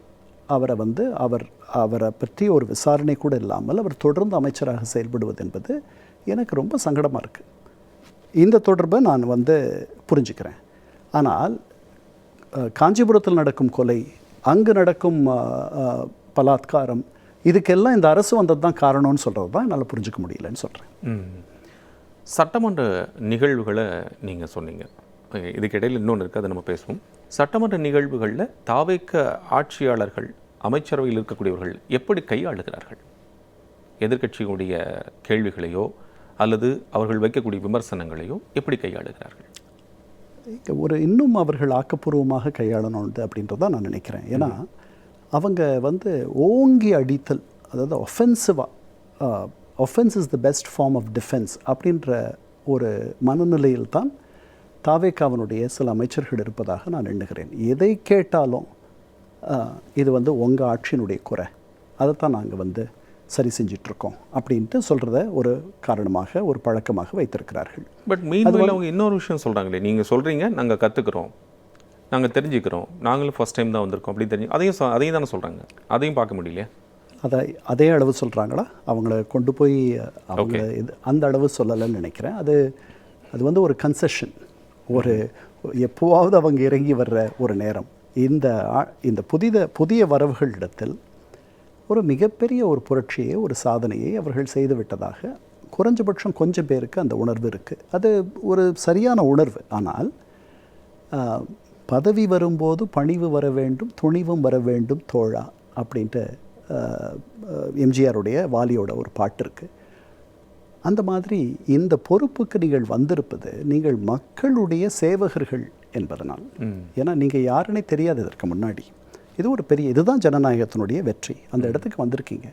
அவரை பற்றி ஒரு விசாரணை கூட இல்லாமல் அவர் தொடர்ந்து அமைச்சராக செயல்படுவது என்பது எனக்கு ரொம்ப சங்கடமாக இருக்குது. இந்த தொடர்பை நான் வந்து புரிஞ்சுக்கிறேன். ஆனால் காஞ்சிபுரத்தில் நடக்கும் கொலை, அங்கு நடக்கும் பலாத்காரம், இதுக்கெல்லாம் இந்த அரசு வந்தது தான் காரணம்னு சொல்கிறது தான் என்னால் புரிஞ்சுக்க முடியலன்னு சொல்கிறேன். சட்டமன்ற நிகழ்வுகளை நீங்கள் சொன்னீங்க, இதுக்கிடையில் இன்னொன்று இருக்குது, அதை நம்ம பேசுவோம். சட்டமன்ற நிகழ்வுகளில் தாவேக்க ஆட்சியாளர்கள், அமைச்சரவையில் இருக்கக்கூடியவர்கள் எப்படி கையாளுகிறார்கள்? எதிர்க்கட்சியுடைய கேள்விகளையோ அல்லது அவர்கள் வைக்கக்கூடிய விமர்சனங்களையோ எப்படி கையாளுகிறார்கள்? இன்னும் அவர்கள் ஆக்கப்பூர்வமாக கையாளணும் அப்படின்றதான் நான் நினைக்கிறேன். ஏன்னா அவங்க வந்து ஓங்கி அடித்தல், அதாவது offence is the best form of defence அப்படின்ற ஒரு மனநிலையில் தான் தாவேக்காவினுடைய சில அமைச்சர்கள் இருப்பதாக நான் எண்ணுகிறேன். எதை கேட்டாலும் இது வந்து உங்கள் ஆட்சியினுடைய குறை, அதைத்தான் நாங்கள் வந்து சரி செஞ்சிட்ருக்கோம் அப்படின்ட்டு சொல்கிறத ஒரு காரணமாக, ஒரு பழக்கமாக வைத்திருக்கிறார்கள். பட் மீன்வெல் அவங்க இன்னொரு விஷயம் சொல்கிறாங்களே, நீங்கள் சொல்கிறீங்க நாங்கள் கற்றுக்குறோம், நாங்கள் தெரிஞ்சுக்கிறோம், நாங்களும் ஃபஸ்ட் டைம் தான் வந்திருக்கோம் அப்படின்னு தெரிஞ்சு அதையும் தானே சொல்கிறாங்க. அதையும் பார்க்க முடியலையே. அதே அளவு சொல்கிறாங்களா? அவங்கள கொண்டு போய் அவங்க அந்த அளவு சொல்லலைன்னு நினைக்கிறேன். அது வந்து ஒரு கன்செஷன், ஒரு எப்போவாவது அவங்க இறங்கி வர்ற ஒரு நேரம். இந்த புதிய வரவுகளிடத்தில் ஒரு மிகப்பெரிய ஒரு புரட்சியை, ஒரு சாதனையை அவர்கள் செய்து விட்டதாக குறைஞ்சபட்சம் கொஞ்சம் பேருக்கு அந்த உணர்வு இருக்குது. அது ஒரு சரியான உணர்வு. ஆனால் பதவி வரும்போது பணிவு வர வேண்டும், துணிவும் வர வேண்டும் தோழா அப்படின்ட்டு எம்ஜிஆருடைய வாலியோட ஒரு பாட்டு இருக்குது. அந்த மாதிரி இந்த பொறுப்புக்கு நீங்கள் வந்திருப்பது நீங்கள் மக்களுடைய சேவகர்கள் என்பதனால். ஏன்னா நீங்கள் யாருன்னே தெரியாது இதற்கு முன்னாடி. இது ஒரு இதுதான் ஜனநாயகத்தினுடைய வெற்றி. அந்த இடத்துக்கு வந்திருக்கீங்க.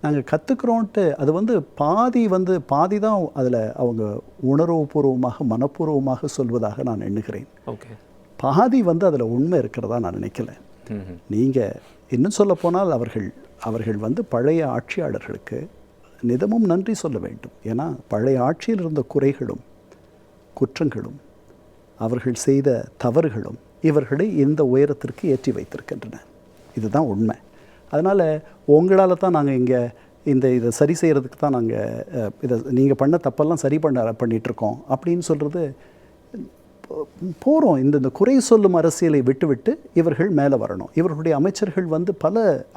நாங்கள் கற்றுக்குறோன்ட்டு அது வந்து பாதி தான் அதில் அவங்க உணர்வுபூர்வமாக மனப்பூர்வமாக சொல்வதாக நான் எண்ணுகிறேன். பாதி வந்து அதில் உண்மை இருக்கிறதா நான் நினைக்கல. நீங்கள் இன்னும் சொல்ல போனால் அவர்கள் வந்து பழைய ஆட்சியாளர்களுக்கு நிதமும் நன்றி சொல்ல வேண்டும். ஏன்னா பழைய ஆட்சியில் இருந்த குறைகளும் குற்றங்களும் அவர்கள் செய்த தவறுகளும் இவர்களை இந்த உயரத்திற்கு ஏற்றி வைத்திருக்கின்றன. இதுதான் உண்மை. அதனால் உங்களால் தான் நாங்கள் இதை சரி செய்கிறதுக்கு தான் நாங்கள் நீங்கள் பண்ண தப்பெல்லாம் சரி பண்ணிகிட்ருக்கோம் அப்படின்னு சொல்கிறது போகிறோம். இந்த குறை சொல்லும் அரசியலை விட்டுவிட்டு இவர்கள் மேலே வரணும். இவர்களுடைய அமைச்சர்கள் வந்து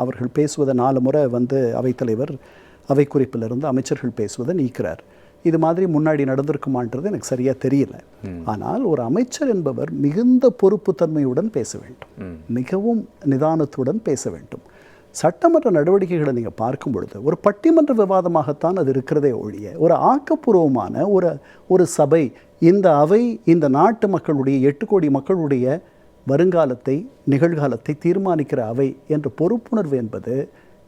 அவர்கள் பேசுவதை 4 முறை வந்து அவைத்தலைவர் அவை குறிப்பிலிருந்து அமைச்சர்கள் பேசுவதை நீக்கிறார். இது மாதிரி முன்னாடி நடந்திருக்குமான்றது எனக்கு சரியாக தெரியல. ஆனால் ஒரு அமைச்சர் என்பவர் மிகுந்த பொறுப்புத்தன்மையுடன் பேச வேண்டும், மிகவும் நிதானத்துடன் பேச வேண்டும். சட்டமன்ற நடவடிக்கைகளை நீங்கள் பார்க்கும் பொழுது ஒரு பட்டிமன்ற விவாதமாகத்தான் அது இருக்கிறதே ஒழிய ஒரு ஆக்கப்பூர்வமான ஒரு சபை, இந்த அவை இந்த நாட்டு மக்களுடைய 8 கோடி மக்களுடைய வருங்காலத்தை நிகழ்காலத்தை தீர்மானிக்கிற அவை என்ற பொறுப்புணர்வு என்பது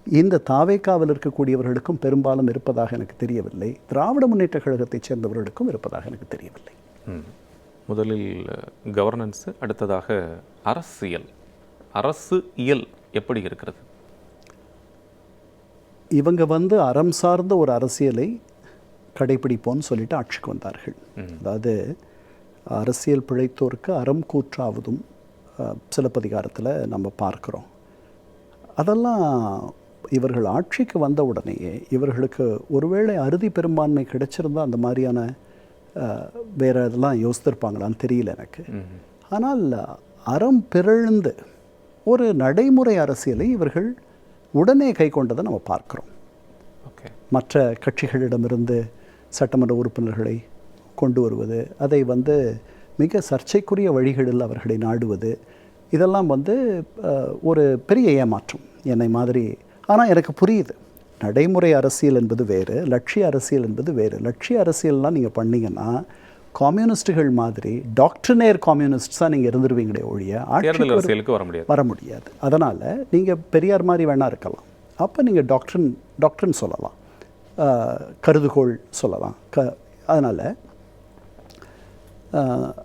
இந்த தாவேக்காவில் இருக்கக்கூடியவர்களுக்கும் பெரும்பாலும் இருப்பதாக எனக்கு தெரியவில்லை. திராவிட முன்னேற்ற கழகத்தைச் சேர்ந்தவர்களுக்கும் இருப்பதாக எனக்கு தெரியவில்லை. முதலில் கவர்னன்ஸு, அடுத்ததாக அரசியல். அரசு இயல் எப்படி இருக்கிறது? இவங்க வந்து அறம் சார்ந்த ஒரு அரசியலை கடைபிடிப்போன்னு சொல்லிட்டு ஆட்சிக்கு வந்தார்கள். அதாவது அரசியல் பிழைத்தோருக்கு அறம் கூற்றாவதும் சிலப்பதிகாரத்தில் நம்ம பார்க்குறோம். அதெல்லாம் இவர்கள் ஆட்சிக்கு வந்த உடனேயே இவர்களுக்கு ஒருவேளை அறுதி பெரும்பான்மை கிடைச்சிருந்தால் அந்த மாதிரியான வேறு இதெல்லாம் யோசித்திருப்பாங்களான்னு தெரியல எனக்கு. ஆனால் அறம் பிறழ்ந்து ஒரு நடைமுறை அரசியலை இவர்கள் உடனே கை கொண்டதை நம்ம பார்க்குறோம். மற்ற கட்சிகளிடமிருந்து சட்டமன்ற உறுப்பினர்களை கொண்டு வருவது, அதை வந்து மிக சர்ச்சைக்குரிய வழிகளில் அவர்களை நாடுவது, இதெல்லாம் வந்து ஒரு பெரிய ஏமாற்றம் என்னை மாதிரி. ஆனால் எனக்கு புரியுது, நடைமுறை அரசியல் என்பது வேறு, லட்சிய அரசியல் என்பது வேறு. லட்சிய அரசியல்லாம் நீங்கள் பண்ணிங்கன்னா கம்யூனிஸ்டுகள் மாதிரி டாக்டர்னேர் காம்யூனிஸ்ட்ஸாக நீங்கள் இருந்துருவீங்களே ஒழிய அரசியலுக்கு வர முடியாது. அதனால் நீங்கள் பெரியார் மாதிரி வேணா இருக்கலாம். அப்போ நீங்கள் டாக்டர்னு சொல்லலாம், கருதுகோள் சொல்லலாம். அதனால்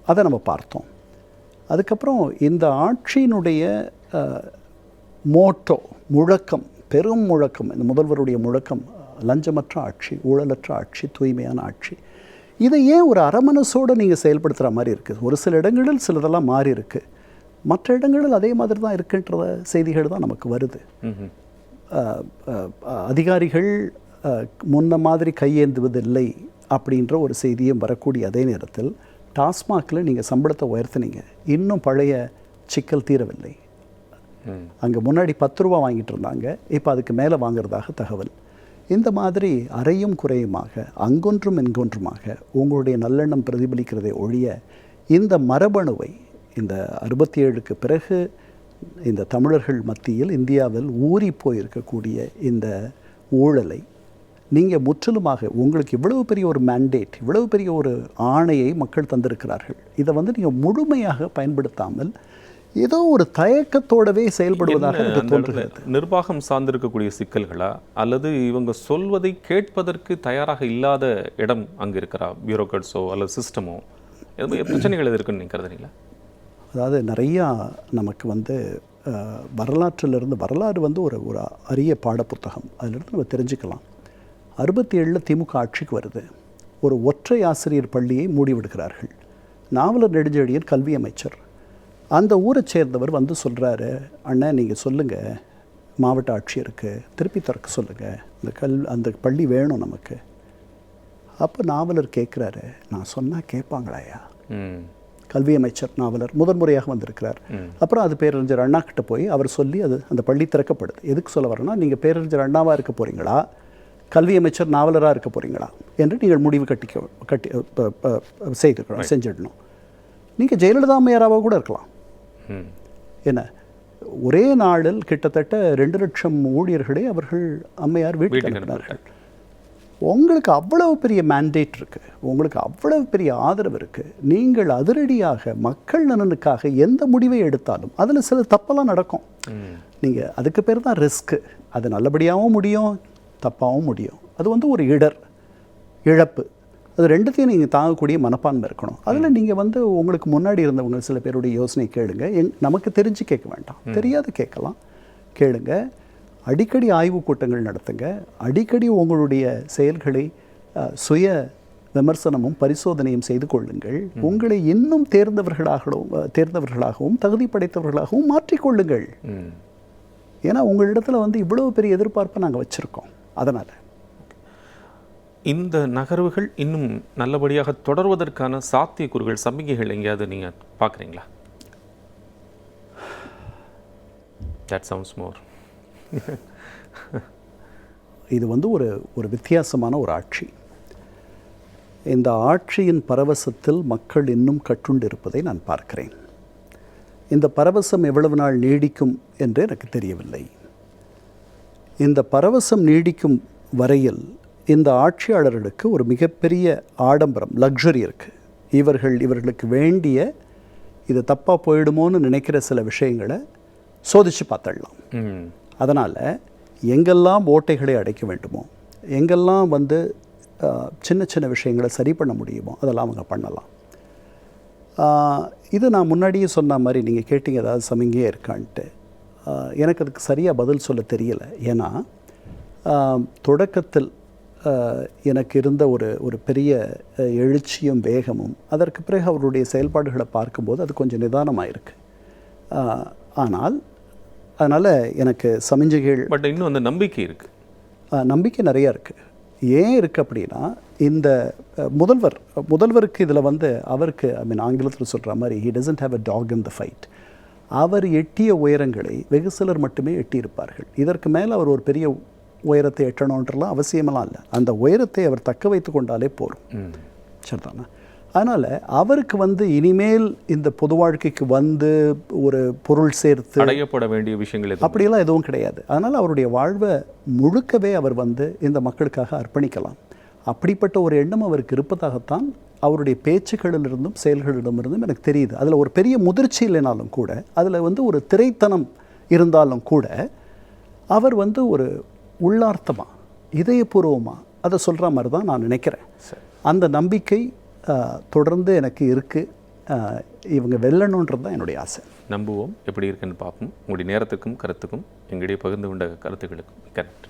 அதை நம்ம பார்த்தோம். அதுக்கப்புறம் இந்த ஆட்சியினுடைய மோட்டோ, முழக்கம், பெரும் முழக்கம், இந்த முதல்வருடைய முழக்கம் லஞ்சமற்ற ஆட்சி, ஊழலற்ற ஆட்சி, தூய்மையான ஆட்சி. இதை ஏன் ஒரு அரமனசோடு நீங்கள் செயல்படுத்துகிற மாதிரி இருக்குது? ஒரு சில இடங்களில் சிலதெல்லாம் மாறி இருக்குது, மற்ற இடங்களில் அதே மாதிரி தான் இருக்குன்ற செய்திகள் தான் நமக்கு வருது. அதிகாரிகள் முன்ன மாதிரி கையேந்துவதில்லை அப்படின்ற ஒரு செய்தியும் வரக்கூடிய அதே நேரத்தில் டாஸ்மாகில் நீங்கள் சம்பளத்தை உயர்த்தினீங்க, இன்னும் பழைய சிக்கல் தீரவில்லை. அங்கே முன்னாடி 10 ரூபா வாங்கிட்டு இருந்தாங்க, இப்போ அதுக்கு மேலே வாங்கிறதாக தகவல். இந்த மாதிரி அறையும் குறையுமாக, அங்கொன்றும் இங்கொன்றுமாக உங்களுடைய நல்லெண்ணம் பிரதிபலிக்கிறதை ஒழிய இந்த மரபணுவை, இந்த 67க்கு பிறகு இந்த தமிழர்கள் மத்தியில் இந்தியாவில் ஊறி போயிருக்கக்கூடிய இந்த ஊழலை நீங்கள் முற்றிலுமாக, உங்களுக்கு இவ்வளவு பெரிய ஒரு மேண்டேட், இவ்வளவு பெரிய ஒரு ஆணையை மக்கள் தந்திருக்கிறார்கள், இதை வந்து நீங்கள் முழுமையாக பயன்படுத்தாமல் ஏதோ ஒரு தயக்கத்தோடவே செயல்படுவதாக எனக்கு தோன்றுகிறது. நிர்வாகம் சார்ந்திருக்கக்கூடிய சிக்கல்களா, அல்லது இவங்க சொல்வதை கேட்பதற்கு தயாராக இல்லாத இடம் அங்கே இருக்கிறா, பியூரோக்ராட்ஸோ அல்லது சிஸ்டமோ, பிரச்சனைகள் இருக்குன்னு நீங்கள் கருதுறீங்களா? அதாவது நிறையா நமக்கு வந்து வரலாற்றிலிருந்து, வரலாறு வந்து ஒரு ஒரு அரிய பாடப்புத்தகம், அதிலிருந்து நம்ம தெரிஞ்சுக்கலாம். 67 திமுக ஆட்சிக்கு வருது. ஒரு ஒற்றை ஆசிரியர் பள்ளியை மூடிவிடுகிறார்கள். நாவலர் நெடுஞ்செழியன் கல்வி அமைச்சர், அந்த ஊரை சேர்ந்தவர் வந்து சொல்கிறாரு, அண்ணன் நீங்கள் சொல்லுங்கள், மாவட்ட ஆட்சியருக்கு திருப்பி திறக்க சொல்லுங்கள், அந்த பள்ளி வேணும் நமக்கு. அப்போ நாவலர் கேட்குறாரு, நான் சொன்னால் கேட்பாங்களாயா? கல்வி அமைச்சர் நாவலர் முதன்முறையாக வந்திருக்கிறார். அப்புறம் அது பேரறிஞர் அண்ணா கிட்ட போய் அவர் சொல்லி அது அந்த பள்ளி திறக்கப்படுது. எதுக்கு சொல்ல வரேன்னா, நீங்கள் பேரறிஞர் அண்ணாவாக இருக்க போகிறீங்களா, கல்வி அமைச்சர் நாவலராக இருக்க போகிறீங்களா என்று நீங்கள் முடிவு செஞ்சிடணும். நீங்கள் ஜெயலலிதா அம்மையாராக கூட இருக்கலாம். என்ன, ஒரே நாளில் கிட்டத்தட்ட 2 லட்சம் ஊழியர்களை அவர்கள் அம்மையார் வீட்டுக்கு அனுப்பினார்கள். உங்களுக்கு அவ்வளவு பெரிய மேண்டேட் இருக்குது, உங்களுக்கு அவ்வளவு பெரிய ஆதரவு இருக்குது. நீங்கள் அதிரடியாக மக்கள் நலனுக்காக எந்த முடிவை எடுத்தாலும் அதில் சில தப்பெல்லாம் நடக்கும். நீங்கள் அதுக்கு பேர் தான் ரிஸ்க்கு. அது நல்லபடியாகவும் முடியும், தப்பாகவும் முடியும். அது வந்து ஒரு இழப்பு. அது ரெண்டுத்தையும் நீங்கள் தாங்கக்கூடிய மனப்பான்மை இருக்கணும். அதில் நீங்கள் வந்து உங்களுக்கு முன்னாடி இருந்தவங்க சில பேருடைய யோசனை கேளுங்க. நமக்கு தெரிஞ்சு கேட்க வேண்டாம், தெரியாத கேட்கலாம், கேளுங்க. அடிக்கடி ஆய்வு கூட்டங்கள் நடத்துங்க. அடிக்கடி உங்களுடைய செயல்களை சுய விமர்சனமும் பரிசோதனையும் செய்து கொள்ளுங்கள். உங்களை இன்னும் தேர்ந்தவர்களாகவும் தகுதி படைத்தவர்களாகவும் மாற்றிக்கொள்ளுங்கள். ஏன்னா உங்களிடத்தில் வந்து இவ்வளவு பெரிய எதிர்பார்ப்பை நாங்கள் வச்சுருக்கோம். அதனால் இந்த நகர்வுகள் இன்னும் நல்லபடியாக தொடர்வதற்கான சாத்தியக்கூறுகள், சமிகைகள் எங்கேயாவது நீங்கள் பார்க்குறீங்களா? That sounds more. இது வந்து ஒரு வித்தியாசமான ஒரு ஆட்சி. இந்த ஆட்சியின் பரவசத்தில் மக்கள் இன்னும் கட்டுண்டு இருப்பதை நான் பார்க்கிறேன். இந்த பரவசம் எவ்வளவு நாள் நீடிக்கும் என்று எனக்கு தெரியவில்லை. இந்த பரவசம் நீடிக்கும் வரையில் இந்த ஆட்சியாளர்களுக்கு ஒரு மிகப்பெரிய ஆடம்பரம், லக்ஸரி இருக்குது. இவர்களுக்கு வேண்டிய, இது தப்பாக போயிடுமோன்னு நினைக்கிற சில விஷயங்களை சோதித்து பார்த்துடலாம். அதனால் எங்கெல்லாம் ஓட்டைகளை அடைக்க வேண்டுமோ, எங்கெல்லாம் வந்து சின்ன சின்ன விஷயங்களை சரி பண்ண முடியுமோ அதெல்லாம் அவங்க பண்ணலாம். இது நான் முன்னாடியே சொன்ன மாதிரி நீங்கள் கேட்டீங்க ஏதாவது சமிங்கே இருக்கான்ட்டு. எனக்கு அதுக்கு சரியாக பதில் சொல்ல தெரியலை. ஏன்னா தொடக்கத்தில் எனக்கு இருந்த ஒரு பெரிய எழுச்சியும் வேகமும், அதற்கு பிறகு அவருடைய செயல்பாடுகளை பார்க்கும்போது அது கொஞ்சம் நிதானமாக இருக்குது. அதனால் எனக்கு சமிஞ்சைகள் பட் இன்னும் அந்த நம்பிக்கை இருக்குது. நம்பிக்கை நிறையா இருக்குது. ஏன் இருக்குது அப்படின்னா, இந்த முதல்வருக்கு இதில் அவருக்கு ஆங்கிலத்தில் சொல்கிற மாதிரி he doesn't have a dog in the fight. அவர் எட்டிய உயரங்களை வெகு சிலர் மட்டுமே எட்டியிருப்பார்கள். இதற்கு மேலே அவர் ஒரு பெரிய உயரத்தை எட்டணுன்றலாம் அவசியமெல்லாம் இல்லை. அந்த உயரத்தை அவர் தக்க வைத்து கொண்டாலே போகும். சரிதானே? அதனால் அவருக்கு இனிமேல் இந்த பொது வாழ்க்கைக்கு ஒரு பொருள் சேர்த்து அடையப்பட வேண்டிய விஷயங்கள் அப்படியெல்லாம் எதுவும் கிடையாது. அதனால் அவருடைய வாழ்வை முழுக்கவே அவர் இந்த மக்களுக்காக அர்ப்பணிக்கலாம். அப்படிப்பட்ட ஒரு எண்ணம் அவருக்கு இருப்பதாகத்தான் அவருடைய பேச்சுக்களிலிருந்தும் செயல்களிடமிருந்தும் எனக்கு தெரியுது. அதில் ஒரு பெரிய முதிர்ச்சி இல்லைனாலும் கூட, அதில் ஒரு திரைத்தனம் இருந்தாலும் கூட, அவர் ஒரு உள்ளார்த்தமாக இதயபூர்வமாக அதை சொல்கிற மாதிரி தான் நான் நினைக்கிறேன். அந்த நம்பிக்கை தொடர்ந்து எனக்கு இருக்குது. இவங்க வெல்லணுன்றது தான் என்னுடைய ஆசை. நம்புவோம். எப்படி இருக்குன்னு பார்ப்போம். உங்களுடைய நேரத்துக்கும் கருத்துக்கும் எங்களிடையே பகிர்ந்து கொண்ட கருத்துக்களுக்கும் கரெக்ட்.